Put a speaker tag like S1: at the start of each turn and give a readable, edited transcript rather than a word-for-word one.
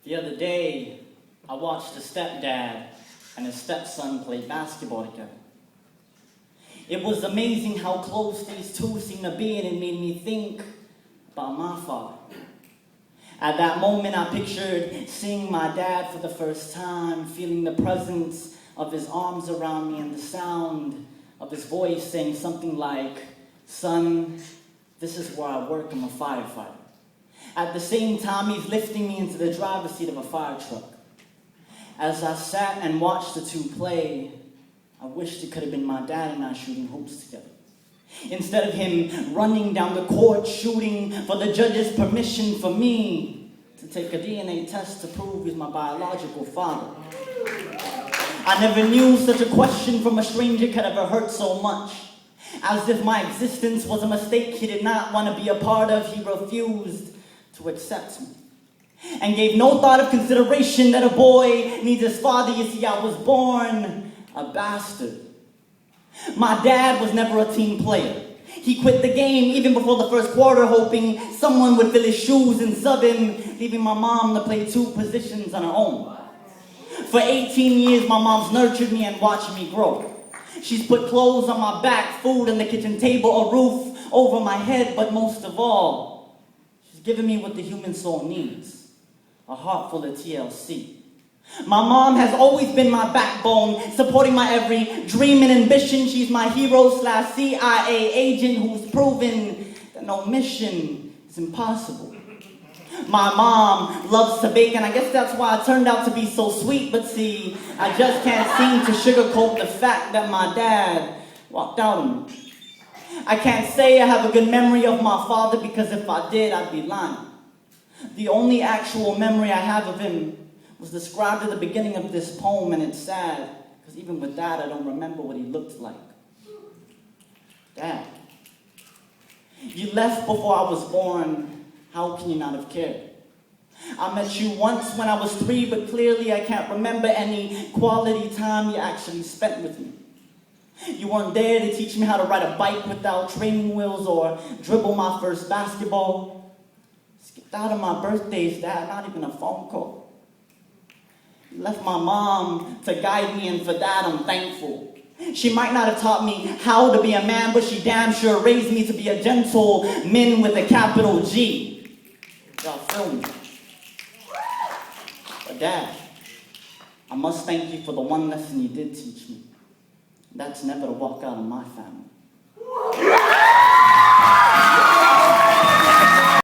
S1: The other day, I watched a stepdad and his stepson play basketball together. It was amazing how close these two seemed to be, and it made me think about my father. At that moment, I pictured seeing my dad for the first time, feeling the presence of his arms around me and the sound of his voice saying something like, "Son, this is where I work, I'm a firefighter." At the same time, he's lifting me into the driver's seat of a fire truck. As I sat and watched the two play, I wished it could have been my dad and I shooting hoops together. Instead of him running down the court shooting for the judge's permission for me to take a DNA test to prove he's my biological father. I never knew such a question from a stranger could ever hurt so much. As if my existence was a mistake he did not want to be a part of, he refused to accept me. And gave no thought of consideration that a boy needs his father. You see, I was born a bastard. My dad was never a team player. He quit the game even before the first quarter, hoping someone would fill his shoes and sub him, leaving my mom to play two positions on her own. For 18 years, my mom's nurtured me and watched me grow. She's put clothes on my back, food on the kitchen table, a roof over my head, but most of all, she's given me what the human soul needs, a heart full of TLC. My mom has always been my backbone, supporting my every dream and ambition. She's my hero/CIA agent who's proven that no mission is impossible. My mom loves to bake, and I guess that's why I turned out to be so sweet. But see, I just can't seem to sugarcoat the fact that my dad walked out on me. I can't say I have a good memory of my father, because if I did, I'd be lying. The only actual memory I have of him was described at the beginning of this poem, and it's sad, because even with that, I don't remember what he looked like. Dad, you left before I was born. How can you not have cared? I met you once when I was 3, but clearly I can't remember any quality time you actually spent with me. You weren't there to teach me how to ride a bike without training wheels or dribble my first basketball. Skipped out on my birthdays, Dad, not even a phone call. You left my mom to guide me, and for that I'm thankful. She might not have taught me how to be a man, but she damn sure raised me to be a gentleman with a capital G. Y'all feel me? But Dad, I must thank you for the one lesson you did teach me. That's never to walk out of my family.